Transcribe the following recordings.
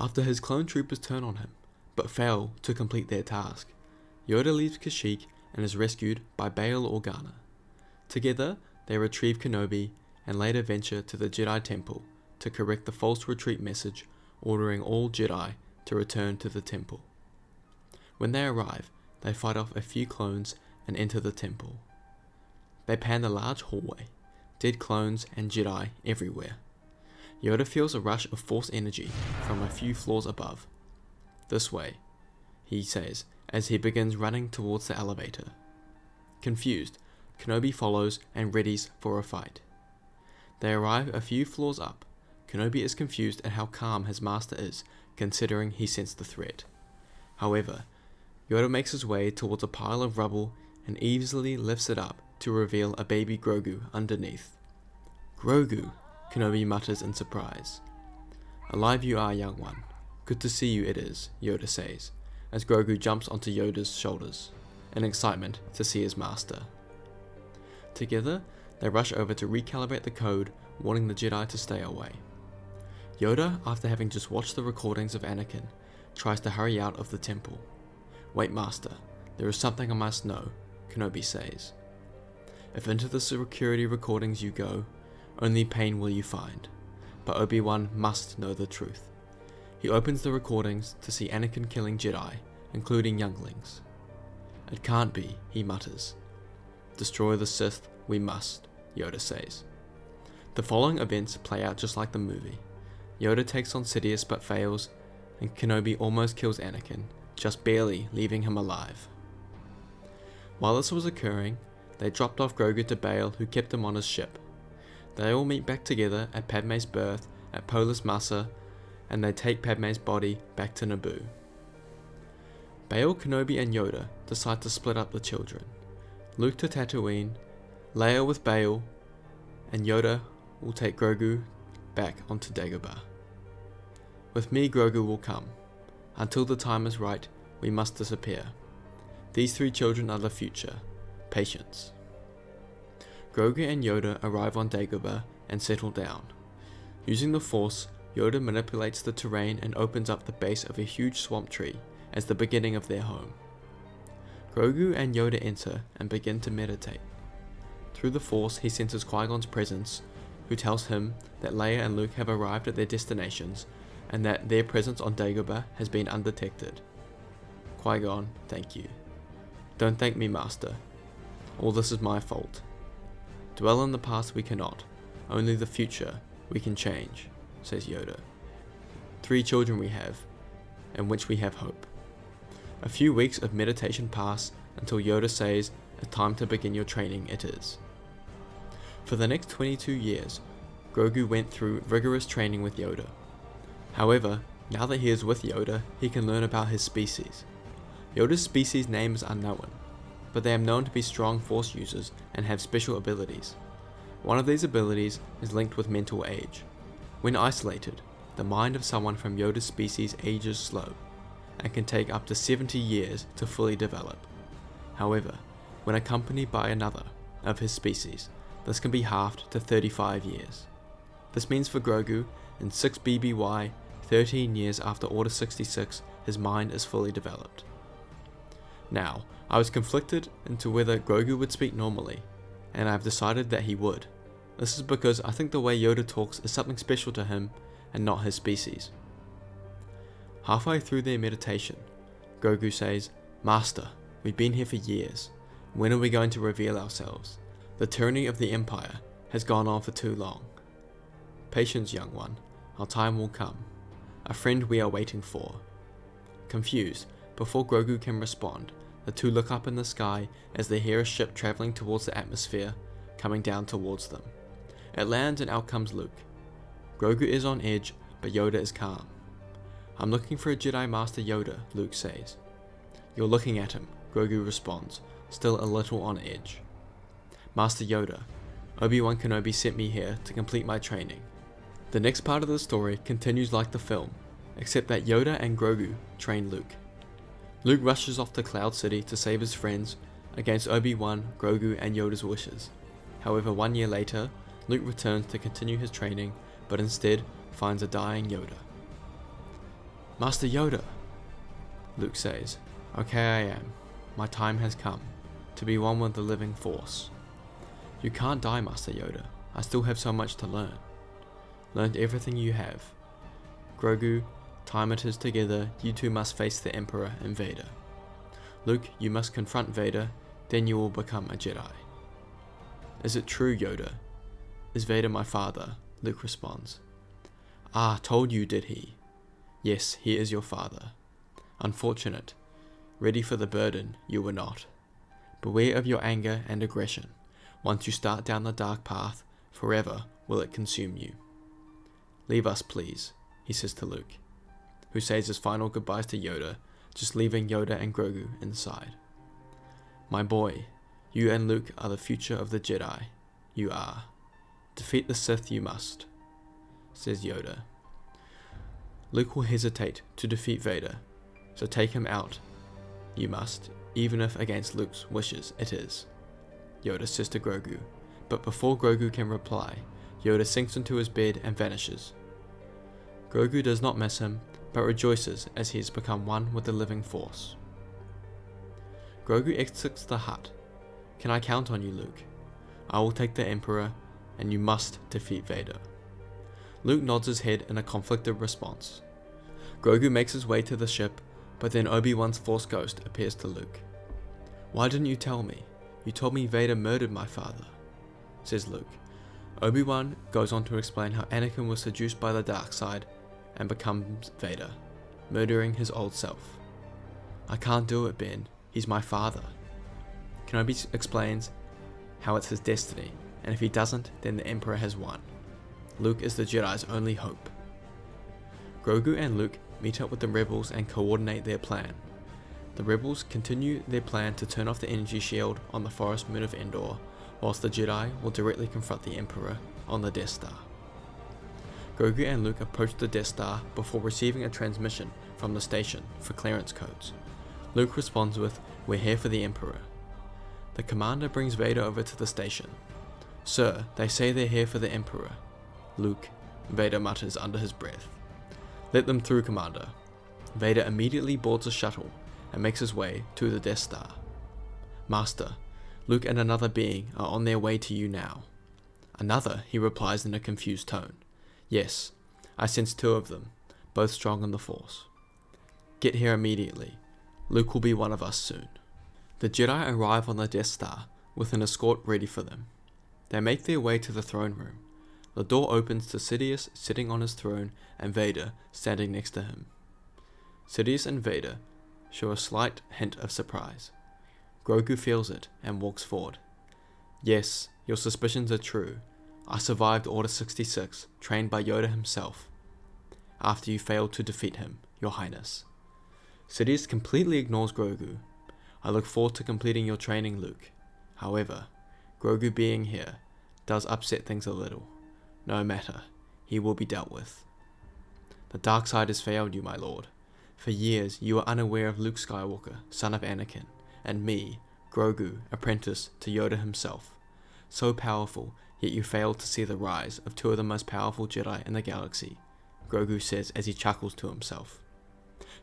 After his clone troopers turn on him, but fail to complete their task, Yoda leaves Kashyyyk and is rescued by Bail Organa. Together, they retrieve Kenobi and later venture to the Jedi Temple to correct the false retreat message ordering all Jedi to return to the temple. When they arrive, they fight off a few clones and enter the temple. They pan the large hallway, dead clones and Jedi everywhere. Yoda feels a rush of force energy from a few floors above. "This way," he says as he begins running towards the elevator. Confused, Kenobi follows and readies for a fight. They arrive a few floors up. Kenobi is confused at how calm his master is, considering he sensed the threat. However, Yoda makes his way towards a pile of rubble and easily lifts it up to reveal a baby Grogu underneath. "Grogu," Kenobi mutters in surprise. "Alive you are, young one. Good to see you it is," Yoda says, as Grogu jumps onto Yoda's shoulders, in excitement to see his master. Together, they rush over to recalibrate the code, warning the Jedi to stay away. Yoda, after having just watched the recordings of Anakin, tries to hurry out of the temple. "Wait, Master, there is something I must know," Kenobi says. "If into the security recordings you go, only pain will you find, but Obi-Wan must know the truth." He opens the recordings to see Anakin killing Jedi, including younglings. "It can't be," he mutters. "Destroy the Sith, we must," Yoda says. The following events play out just like the movie. Yoda takes on Sidious but fails, and Kenobi almost kills Anakin, just barely leaving him alive. While this was occurring, they dropped off Grogu to Bail, who kept him on his ship. They all meet back together at Padme's birth at Polis Massa, and they take Padme's body back to Naboo. Bail, Kenobi and Yoda decide to split up the children. Luke to Tatooine, Leia with Bail, and Yoda will take Grogu back onto Dagobah. "With me Grogu will come. Until the time is right, we must disappear. These 3 children are the future. Patience." Grogu and Yoda arrive on Dagobah and settle down. Using the Force, Yoda manipulates the terrain and opens up the base of a huge swamp tree as the beginning of their home. Grogu and Yoda enter and begin to meditate. Through the Force, he senses Qui-Gon's presence, who tells him that Leia and Luke have arrived at their destinations and that their presence on Dagobah has been undetected. "Qui-Gon, thank you. Don't thank me, Master. All this is my fault. Dwell in the past we cannot, only the future we can change," says Yoda. 3 children we have, in which we have hope. A few weeks of meditation pass until Yoda says, "A time to begin your training it is." For the next 22 years, Grogu went through rigorous training with Yoda. However, now that he is with Yoda, he can learn about his species. Yoda's species name is unknown, but they are known to be strong Force users and have special abilities. One of these abilities is linked with mental age. When isolated, the mind of someone from Yoda's species ages slow, and can take up to 70 years to fully develop. However, when accompanied by another of his species, this can be halved to 35 years. This means for Grogu, in 6 BBY, 13 years after Order 66, his mind is fully developed. Now, I was conflicted into whether Grogu would speak normally, and I have decided that he would. This is because I think the way Yoda talks is something special to him and not his species. Halfway through their meditation, Grogu says, "Master, we've been here for years. When are we going to reveal ourselves? The tyranny of the Empire has gone on for too long." "Patience, young one. Our time will come. A friend we are waiting for." Confused, before Grogu can respond, the two look up in the sky as they hear a ship traveling towards the atmosphere, coming down towards them. It lands and out comes Luke. Grogu is on edge, but Yoda is calm. "I'm looking for a Jedi Master Yoda," Luke says. "You're looking at him," Grogu responds, still a little on edge. "Master Yoda, Obi-Wan Kenobi sent me here to complete my training." The next part of the story continues like the film, except that Yoda and Grogu train Luke. Luke rushes off to Cloud City to save his friends against Obi-Wan, Grogu and Yoda's wishes. However, 1 year later, Luke returns to continue his training, but instead finds a dying Yoda. Master Yoda! Luke says, "Okay, I am. My time has come, to be one with the living force." "You can't die, Master Yoda. I still have so much to learn." "Learned everything you have. Grogu, time it is together, you two must face the Emperor and Vader. Luke, you must confront Vader, then you will become a Jedi." "Is it true, Yoda? Is Vader my father?" Luke responds. "Ah, told you, did he? Yes, he is your father. Unfortunate. Ready for the burden, you were not. Beware of your anger and aggression. Once you start down the dark path, forever will it consume you. Leave us, please," he says to Luke, who says his final goodbyes to Yoda, just leaving Yoda and Grogu inside. "My boy, you and Luke are the future of the Jedi. You are. Defeat the Sith you must," says Yoda. Luke will hesitate to defeat Vader, so take him out. You must, even if against Luke's wishes it is, Yoda says to Grogu, but before Grogu can reply, Yoda sinks into his bed and vanishes. Grogu does not miss him, but rejoices as he has become one with the living force. Grogu exits the hut. "Can I count on you, Luke? I will take the Emperor, and you must defeat Vader." Luke nods his head in a conflicted response. Grogu makes his way to the ship, but then Obi-Wan's Force Ghost appears to Luke. "Why didn't you tell me? You told me Vader murdered my father," says Luke. Obi-Wan goes on to explain how Anakin was seduced by the dark side and becomes Vader, murdering his old self. "I can't do it, Ben. He's my father." Kenobi explains how it's his destiny, and if he doesn't, then the Emperor has won. Luke is the Jedi's only hope. Grogu and Luke meet up with the rebels and coordinate their plan. The rebels continue their plan to turn off the energy shield on the forest moon of Endor, whilst the Jedi will directly confront the Emperor on the Death Star. Grogu and Luke approach the Death Star before receiving a transmission from the station for clearance codes. Luke responds with, "We're here for the Emperor." The commander brings Vader over to the station. "Sir, they say they're here for the Emperor." "Luke," Vader mutters under his breath. "Let them through, Commander." Vader immediately boards a shuttle and makes his way to the Death Star. "Master, Luke and another being are on their way to you now." "Another?" he replies in a confused tone. "Yes, I sense two of them, both strong in the Force. Get here immediately. Luke will be one of us soon." The Jedi arrive on the Death Star with an escort ready for them. They make their way to the throne room. The door opens to Sidious sitting on his throne and Vader standing next to him. Sidious and Vader show a slight hint of surprise. Grogu feels it and walks forward. "Yes, your suspicions are true. I survived Order 66, trained by Yoda himself, after you failed to defeat him, Your Highness." Sidious completely ignores Grogu. "I look forward to completing your training, Luke. However, Grogu being here does upset things a little. No matter, he will be dealt with. The dark side has failed you, my lord. For years you were unaware of Luke Skywalker, son of Anakin, and me, Grogu, apprentice to Yoda himself. So powerful, yet you failed to see the rise of two of the most powerful Jedi in the galaxy," Grogu says as he chuckles to himself.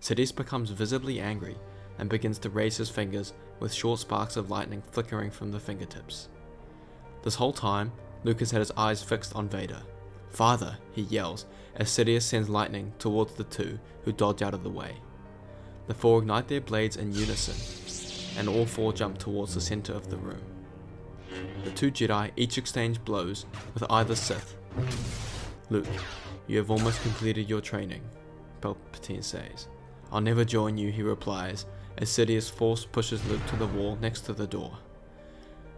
Sidious becomes visibly angry and begins to raise his fingers with short sparks of lightning flickering from the fingertips. This whole time, Luke has had his eyes fixed on Vader. "Father," he yells as Sidious sends lightning towards the two who dodge out of the way. The four ignite their blades in unison, and all four jump towards the center of the room. The two Jedi each exchange blows with either Sith. "Luke, you have almost completed your training," Palpatine says. "I'll never join you," he replies, as Sidious force pushes Luke to the wall next to the door.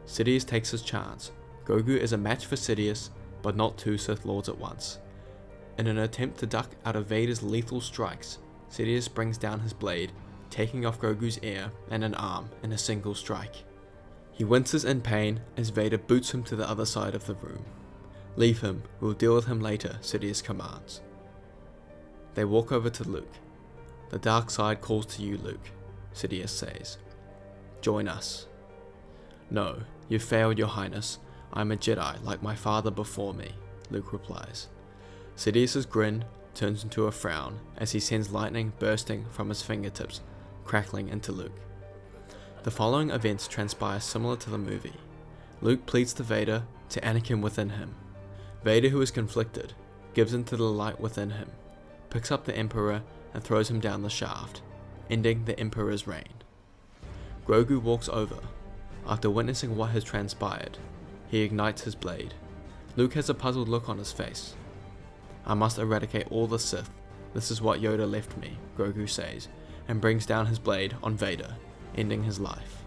Sidious takes his chance. Grogu is a match for Sidious, but not two Sith Lords at once. In an attempt to duck out of Vader's lethal strikes, Sidious brings down his blade, taking off Grogu's ear and an arm in a single strike. He winces in pain as Vader boots him to the other side of the room. "Leave him, we'll deal with him later," Sidious commands. They walk over to Luke. "The dark side calls to you, Luke," Sidious says. "Join us." "No, you failed, Your Highness. I'm a Jedi like my father before me," Luke replies. Sidious's grin turns into a frown as he sends lightning bursting from his fingertips, crackling into Luke. The following events transpire similar to the movie. Luke pleads to Vader to Anakin within him. Vader, who is conflicted, gives in to the light within him, picks up the Emperor and throws him down the shaft, ending the Emperor's reign. Grogu walks over. After witnessing what has transpired, he ignites his blade. Luke has a puzzled look on his face. "I must eradicate all the Sith. This is what Yoda left me," Grogu says, and brings down his blade on Vader, ending his life.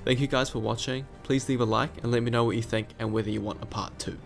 Thank you guys for watching. Please leave a like and let me know what you think and whether you want a part 2.